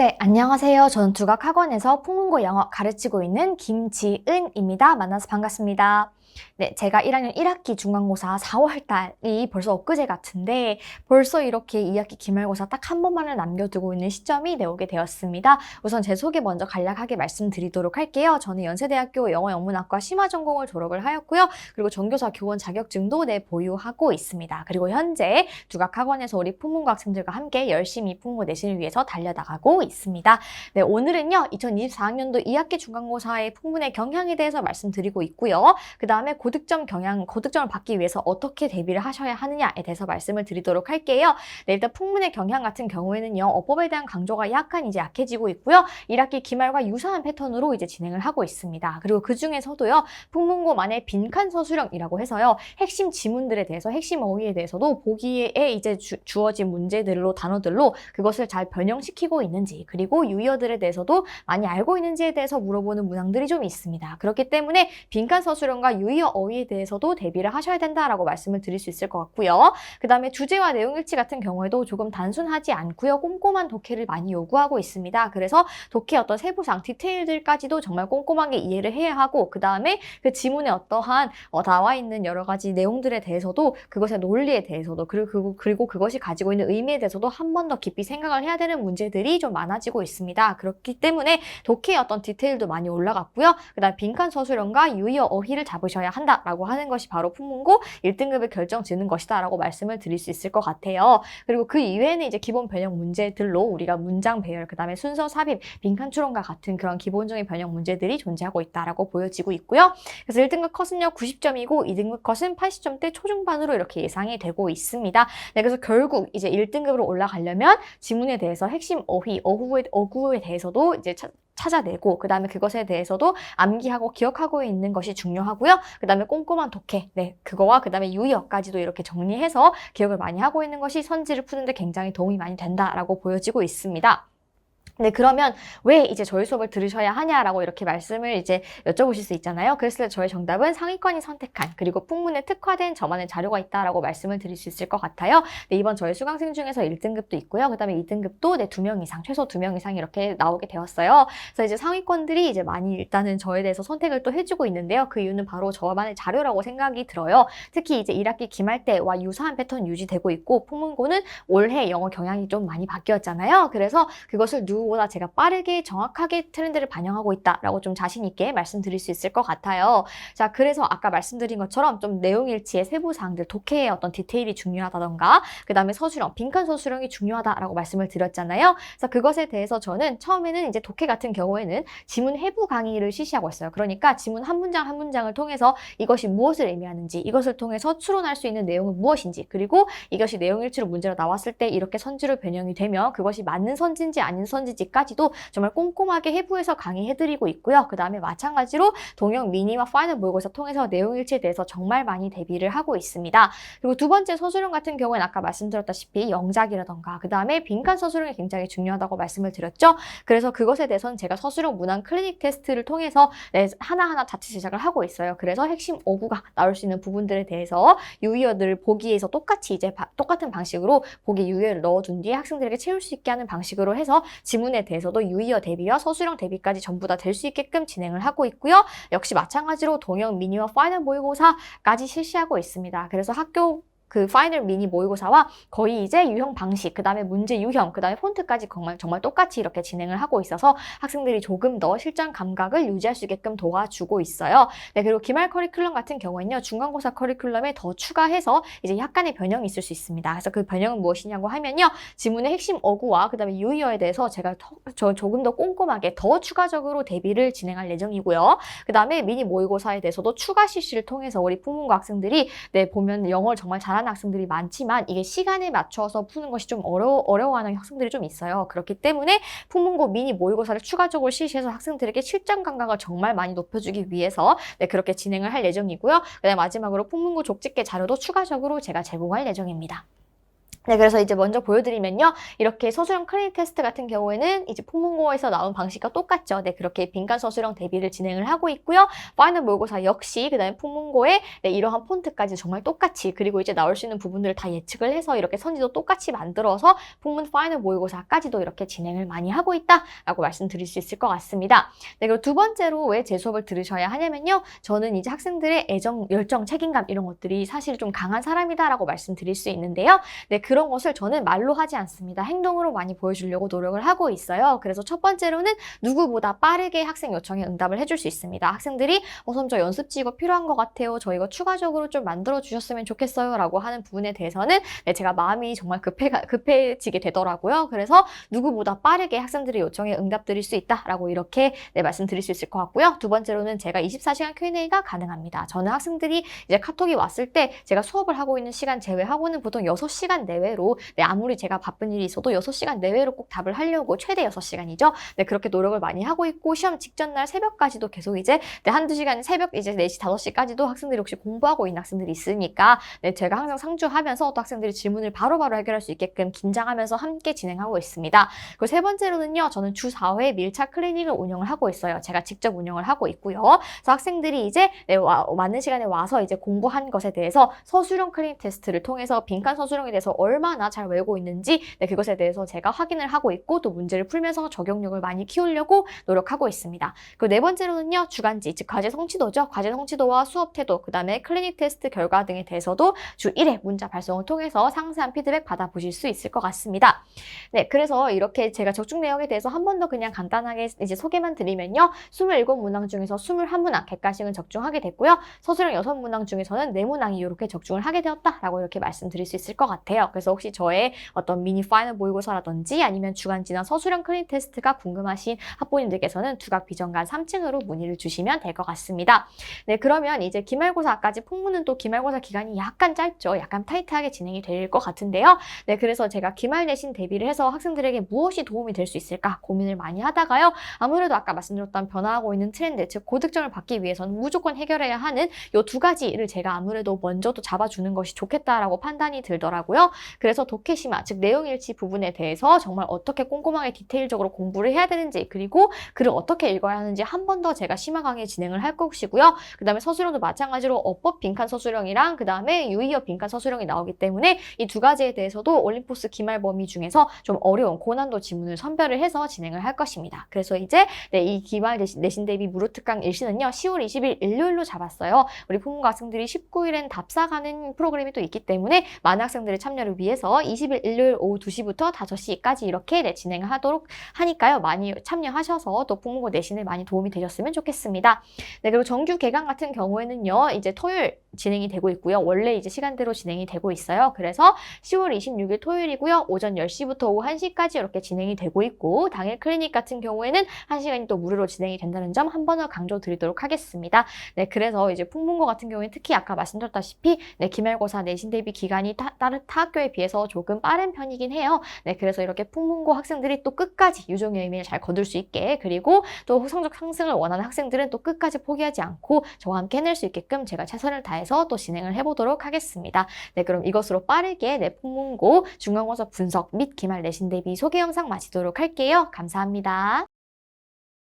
네, 안녕하세요. 저는 두각학원에서 풍문고 영어 가르치고 있는 김지은입니다. 만나서 반갑습니다. 네, 제가 1학년 1학기 중간고사 4월 달이 벌써 엊그제 같은데 벌써 이렇게 2학기 기말고사 딱 한 번만을 남겨두고 있는 시점이 오게 되었습니다. 우선 제 소개 먼저 간략하게 말씀드리도록 할게요. 저는 연세대학교 영어영문학과 심화전공을 졸업을 하였고요. 그리고 전교사 교원 자격증도 보유하고 있습니다. 그리고 현재 두각학원에서 우리 풍문고 학생들과 함께 열심히 풍문고 내신을 위해서 달려나가고 있습니다. 네, 오늘은요 2024학년도 2학기 중간고사의 풍문의 경향에 대해서 말씀드리고 있고요. 그 다음에 고득점을 받기 위해서 어떻게 대비를 하셔야 하느냐에 대해서 말씀을 드리도록 할게요. 네, 일단 풍문의 경향 같은 경우에는요, 어법에 대한 강조가 약간 약해지고 있고요. 1학기 기말과 유사한 패턴으로 진행을 하고 있습니다. 그리고 그 중에서도요, 풍문고만의 빈칸 서술형이라고 해서요, 핵심 지문들에 대해서, 핵심 어휘에 대해서도 보기에 주어진 문제들로, 단어들로 그것을 잘 변형시키고 있는지, 그리고 유의어들에 대해서도 많이 알고 있는지에 대해서 물어보는 문항들이 좀 있습니다. 그렇기 때문에 빈칸 서술형과 유의어 어휘에 대해서도 대비를 하셔야 된다라고 말씀을 드릴 수 있을 것 같고요. 그 다음에 주제와 내용 일치 같은 경우에도 조금 단순하지 않고요. 꼼꼼한 독해를 많이 요구하고 있습니다. 그래서 독해 어떤 세부상, 디테일들까지도 정말 꼼꼼하게 이해를 해야 하고, 그 다음에 그 지문에 어떠한 나와 있는 여러 가지 내용들에 대해서도, 그것의 논리에 대해서도, 그리고 그것이 가지고 있는 의미에 대해서도 한 번 더 깊이 생각을 해야 되는 문제들이 좀 많아지고 있습니다. 그렇기 때문에 독해의 어떤 디테일도 많이 올라갔고요. 그 다음 빈칸 서술형과 유의어 어휘를 잡으셔야 한다라고 하는 것이 바로 풍문고 1등급을 결정짓는 것이다 라고 말씀을 드릴 수 있을 것 같아요. 그리고 그 이외에는 기본 변형 문제들로 우리가 문장 배열, 그 다음에 순서 삽입, 빈칸 추론과 같은 그런 기본적인 변형 문제들이 존재하고 있다라고 보여지고 있고요. 그래서 1등급 컷은요 90점이고 2등급 컷은 80점대 초중반으로 이렇게 예상이 되고 있습니다. 네, 그래서 결국 1등급으로 올라가려면 지문에 대해서 핵심 어휘, 어구에 대해서도 찾아내고, 그 다음에 그것에 대해서도 암기하고 기억하고 있는 것이 중요하고요. 그 다음에 꼼꼼한 독해, 그거와 그 다음에 유의어까지도 이렇게 정리해서 기억을 많이 하고 있는 것이 선지를 푸는데 굉장히 도움이 많이 된다라고 보여지고 있습니다. 네, 그러면 왜 저희 수업을 들으셔야 하냐라고 이렇게 말씀을 여쭤보실 수 있잖아요. 그랬을 때 저의 정답은 상위권이 선택한, 그리고 풍문에 특화된 저만의 자료가 있다라고 말씀을 드릴 수 있을 것 같아요. 네, 이번 저희 수강생 중에서 1등급도 있고요. 그 다음에 2등급도 2명 이상, 최소 2명 이상 이렇게 나오게 되었어요. 그래서 상위권들이 많이 일단은 저에 대해서 선택을 또 해주고 있는데요. 그 이유는 바로 저만의 자료라고 생각이 들어요. 특히 1학기 기말 때와 유사한 패턴 유지되고 있고, 풍문고는 올해 영어 경향이 좀 많이 바뀌었잖아요. 그래서 그것을 보다 제가 빠르게 정확하게 트렌드를 반영하고 있다라고 좀 자신 있게 말씀드릴 수 있을 것 같아요. 자, 그래서 아까 말씀드린 것처럼 좀 내용일치의 세부 사항들, 독해의 어떤 디테일이 중요하다던가, 그 다음에 서술형, 빈칸 서술형이 중요하다라고 말씀을 드렸잖아요. 그래서 그것에 대해서 저는 처음에는 독해 같은 경우에는 지문 해부 강의를 실시하고 있어요. 그러니까 지문 한 문장 한 문장을 통해서 이것이 무엇을 의미하는지, 이것을 통해서 추론할 수 있는 내용은 무엇인지, 그리고 이것이 내용일치로 문제로 나왔을 때 이렇게 선지로 변형이 되면 그것이 맞는 선지인지 아닌 선지인지 까지도 정말 꼼꼼하게 해부해서 강의해드리고 있고요. 그 다음에 마찬가지로 동형 미니와 파이널 모의고사 통해서 내용일치에 대해서 정말 많이 대비를 하고 있습니다. 그리고 두 번째 서술형 같은 경우에는 아까 말씀드렸다시피 영작이라던가 그 다음에 빈칸 서술형이 굉장히 중요하다고 말씀을 드렸죠. 그래서 그것에 대해서는 제가 서술형 문항 클리닉 테스트를 통해서 하나하나 자체 제작을 하고 있어요. 그래서 핵심 어구가 나올 수 있는 부분들에 대해서 유의어들을 보기에서 똑같이 똑같은 방식으로 보기 유의어를 넣어둔 뒤에 학생들에게 채울 수 있게 하는 방식으로 해서 지문에 대해서도 유의어 대비와 서술형 대비까지 전부 다 될 수 있게끔 진행을 하고 있고요. 역시 마찬가지로 동형 미니와 파이널 모의고사까지 실시하고 있습니다. 그래서 학교 그 파이널 미니 모의고사와 거의 유형 방식, 그 다음에 문제 유형, 그 다음에 폰트까지 정말 똑같이 이렇게 진행을 하고 있어서 학생들이 조금 더 실전 감각을 유지할 수 있게끔 도와주고 있어요. 네, 그리고 기말 커리큘럼 같은 경우에는요, 중간고사 커리큘럼에 더 추가해서 약간의 변형이 있을 수 있습니다. 그래서 그 변형은 무엇이냐고 하면요, 지문의 핵심 어구와 그 다음에 유의어에 대해서 제가 조금 더 꼼꼼하게 더 추가적으로 대비를 진행할 예정이고요. 그 다음에 미니 모의고사에 대해서도 추가 실시를 통해서 우리 풍문고 학생들이 보면 영어를 정말 잘하는 학생들이 많지만 이게 시간에 맞춰서 푸는 것이 좀 어려워하는 학생들이 좀 있어요. 그렇기 때문에 풍문고 미니 모의고사를 추가적으로 실시해서 학생들에게 실전 감각을 정말 많이 높여주기 위해서 그렇게 진행을 할 예정이고요. 그다음에 마지막으로 풍문고 족집게 자료도 추가적으로 제가 제공할 예정입니다. 네, 그래서 이제 먼저 보여드리면요. 이렇게 서술형 클리닉 테스트 같은 경우에는 이제 풍문고에서 나온 방식과 똑같죠. 네, 그렇게 빈칸 서술형 대비를 진행을 하고 있고요. 파이널 모의고사 역시 그다음에 풍문고에 네, 이러한 폰트까지 정말 똑같이 그리고 이제 나올 수 있는 부분들을 다 예측을 해서 이렇게 선지도 똑같이 만들어서 풍문 파이널 모의고사까지도 이렇게 진행을 많이 하고 있다라고 말씀드릴 수 있을 것 같습니다. 네, 그리고 두 번째로 왜 제 수업을 들으셔야 하냐면요. 저는 이제 학생들의 애정, 열정, 책임감 이런 것들이 사실 좀 강한 사람이다라고 말씀드릴 수 있는데요. 네, 그런 것을 저는 말로 하지 않습니다. 행동으로 많이 보여주려고 노력을 하고 있어요. 그래서 첫 번째로는 누구보다 빠르게 학생 요청에 응답을 해줄 수 있습니다. 학생들이 선생님 저 연습지 이거 필요한 것 같아요. 저 이거 추가적으로 좀 만들어 주셨으면 좋겠어요. 라고 하는 부분에 대해서는 네, 제가 마음이 정말 급해지게 되더라고요. 그래서 누구보다 빠르게 학생들의 요청에 응답드릴 수 있다라고 이렇게 네, 말씀드릴 수 있을 것 같고요. 두 번째로는 제가 24시간 Q&A가 가능합니다. 저는 학생들이 이제 카톡이 왔을 때 제가 수업을 하고 있는 시간 제외하고는 보통 6시간 내외로 네, 아무리 제가 바쁜 일이 있어도 6시간 내외로 꼭 답을 하려고 최대 6시간이죠. 네, 그렇게 노력을 많이 하고 있고 시험 직전 날 새벽까지도 계속 이제 네, 한두 시간 새벽 이제 4시, 5시까지도 학생들이 혹시 공부하고 있는 학생들이 있으니까 네, 제가 항상 상주하면서 또 학생들이 질문을 바로바로 해결할 수 있게끔 긴장하면서 함께 진행하고 있습니다. 그리고 세 번째로는요. 저는 주 4회 밀착 클리닉을 운영을 하고 있어요. 제가 직접 운영을 하고 있고요. 그래서 학생들이 이제 네, 맞는 시간에 와서 이제 공부한 것에 대해서 서술형 클리닉 테스트를 통해서 빈칸 서술형에 대해서 얼마나 잘 외우고 있는지 네, 그것에 대해서 제가 확인을 하고 있고 또 문제를 풀면서 적용력을 많이 키우려고 노력하고 있습니다. 그리고 네 번째로는요. 주간지, 즉 과제 성취도죠. 과제 성취도와 수업 태도, 그 다음에 클리닉 테스트 결과 등에 대해서도 주 1회 문자 발송을 통해서 상세한 피드백 받아보실 수 있을 것 같습니다. 네, 그래서 이렇게 제가 적중 내용에 대해서 한 번 더 그냥 간단하게 이제 소개만 드리면요. 27문항 중에서 21문항 객관식은 적중하게 됐고요. 서술형 6문항 중에서는 4문항이 이렇게 적중을 하게 되었다라고 이렇게 말씀드릴 수 있을 것 같아요. 그래서 혹시 저의 어떤 미니 파이널 모의고사라든지 아니면 주간지나 서술형 클리닉 테스트가 궁금하신 학부모님들께서는 두각 비전관 3층으로 문의를 주시면 될 것 같습니다. 네, 그러면 이제 기말고사까지 풍문은 또 기말고사 기간이 약간 짧죠. 약간 타이트하게 진행이 될 것 같은데요. 네, 그래서 제가 기말 내신 대비를 해서 학생들에게 무엇이 도움이 될 수 있을까 고민을 많이 하다가요. 아무래도 아까 말씀드렸던 변화하고 있는 트렌드, 즉 고득점을 받기 위해서는 무조건 해결해야 하는 이 두 가지를 제가 아무래도 먼저 또 잡아주는 것이 좋겠다라고 판단이 들더라고요. 그래서 독해심화, 즉 내용일치 부분에 대해서 정말 어떻게 꼼꼼하게 디테일적으로 공부를 해야 되는지 그리고 글을 어떻게 읽어야 하는지 한 번 더 제가 심화 강의 진행을 할 것이고요. 그 다음에 서술형도 마찬가지로 어법 빈칸 서술형이랑 그 다음에 유의어 빈칸 서술형이 나오기 때문에 이 두 가지에 대해서도 올림포스 기말 범위 중에서 좀 어려운 고난도 지문을 선별을 해서 진행을 할 것입니다. 그래서 이제 네, 이 기말 내신 대비 무료특강 일시는요. 10월 20일 일요일로 잡았어요. 우리 부모가 학생들이 19일엔 답사가는 프로그램이 또 있기 때문에 많은 학생들의 참여를 위해서 20일 일요일 오후 2시부터 5시까지 이렇게 네, 진행을 하도록 하니까요. 많이 참여하셔서 또 부모고 내신에 많이 도움이 되셨으면 좋겠습니다. 네, 그리고 정규 개강 같은 경우에는요. 이제 토요일 진행이 되고 있고요. 원래 이제 시간대로 진행이 되고 있어요. 그래서 10월 26일 토요일이고요. 오전 10시부터 오후 1시까지 이렇게 진행이 되고 있고 당일 클리닉 같은 경우에는 1시간이 또 무료로 진행이 된다는 점 한 번 더 강조드리도록 하겠습니다. 네, 그래서 이제 풍문고 같은 경우에 특히 아까 말씀드렸다시피 네, 기말고사 내신 대비 기간이 다른 타 학교에 비해서 조금 빠른 편이긴 해요. 네, 그래서 이렇게 풍문고 학생들이 또 끝까지 유종의 의미를 잘 거둘 수 있게 그리고 또 성적 상승을 원하는 학생들은 또 끝까지 포기하지 않고 저와 함께 해낼 수 있게끔 제가 최선을 다해서 또 진행을 해보도록 하겠습니다. 네, 그럼 이것으로 빠르게 내 풍문고 중간고사 분석 및 기말 내신 대비 소개 영상 마치도록 할게요. 감사합니다.